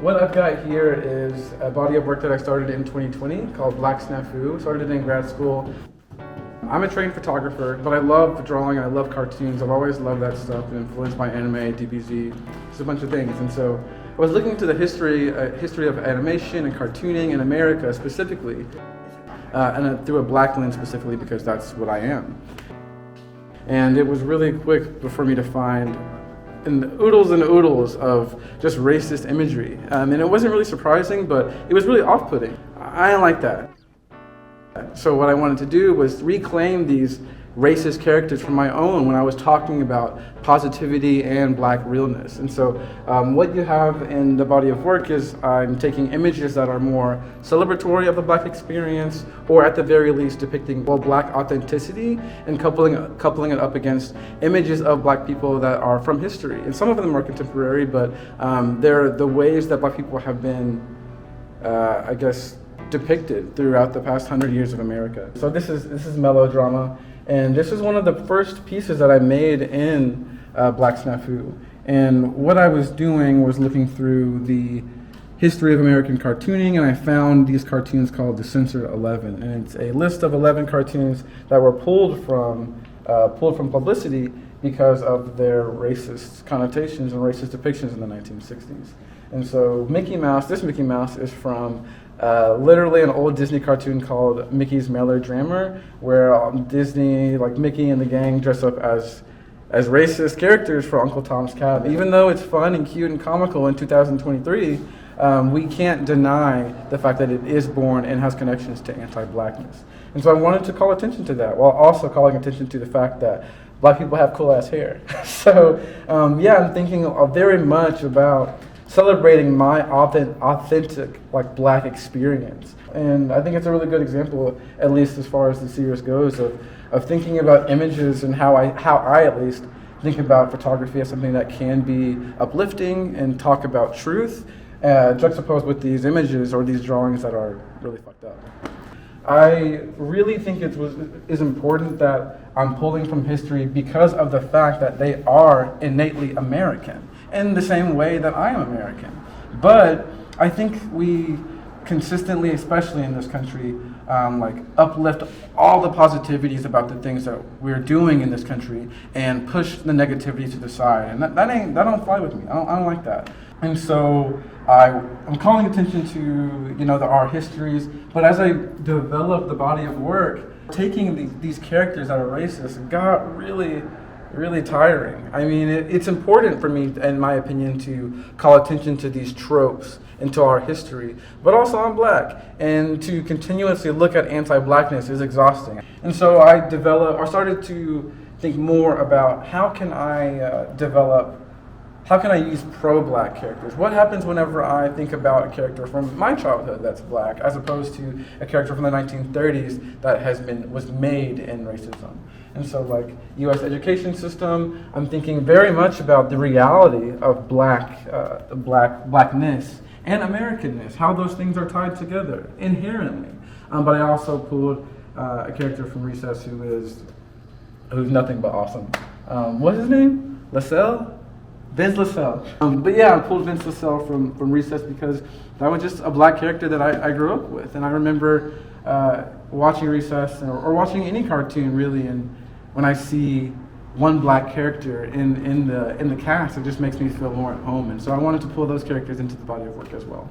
What I've got here is a body of work that I started in 2020 called Black SNAFU. Started it in grad school. I'm a trained photographer, but I love drawing and I love cartoons. I've always loved that stuff, and influenced by anime, DBZ, just a bunch of things. And so I was looking into the history of animation and cartooning in America specifically, and through a black lens specifically because that's what I am. And it was really quick for me to find oodles and oodles of just racist imagery. And it wasn't really surprising, but it was really off-putting. I didn't like that. So what I wanted to do was reclaim these racist characters from my own when I was talking about positivity and black realness. And so what you have in the body of work is I'm taking images that are more celebratory of the black experience, or at the very least depicting black authenticity, and coupling it up against images of black people that are from history. And some of them are contemporary, but they're the ways that black people have been, I guess, depicted throughout the past 100 years of America. So this is melodrama. And this is one of the first pieces that I made in Black SNAFU. And what I was doing was looking through the history of American cartooning, and I found these cartoons called the Censored 11. And it's a list of 11 cartoons that were pulled from publicity because of their racist connotations and racist depictions in the 1960s. And so this Mickey Mouse is from literally an old Disney cartoon called Mickey's Melodrama, where Disney, like Mickey and the gang, dress up as racist characters for Uncle Tom's Cabin. Even though it's fun and cute and comical in 2023, we can't deny the fact that it is born and has connections to anti-blackness. And so I wanted to call attention to that, while also calling attention to the fact that black people have cool ass hair. So I'm thinking very much about celebrating my authentic, like, black experience. And I think it's a really good example, at least as far as the series goes, of thinking about images and how I at least think about photography as something that can be uplifting and talk about truth, juxtaposed with these images or these drawings that are really fucked up. I really think it is important that I'm pulling from history because of the fact that they are innately American, in the same way that I am American. But I think we consistently, especially in this country, uplift all the positivities about the things that we're doing in this country and push the negativity to the side. And that don't fly with me. I don't like that. And so I'm calling attention to our histories, but as I develop the body of work, taking these characters that are racist got really tiring. I mean, it's important for me, in my opinion, to call attention to these tropes and to our history, but also I'm black, and to continuously look at anti-blackness is exhausting. And so I started to think more about how can I use pro-black characters? What happens whenever I think about a character from my childhood that's black, as opposed to a character from the 1930s that was made in racism? And so, like, U.S. education system, I'm thinking very much about the reality of blackness and Americanness, how those things are tied together inherently. But I also pulled a character from Recess who's nothing but awesome. What's his name? LaSalle? Vince LaSalle. I pulled Vince LaSalle from Recess because that was just a black character that I grew up with. And I remember watching Recess or watching any cartoon really, and when I see one black character in the cast, it just makes me feel more at home. And so I wanted to pull those characters into the body of work as well.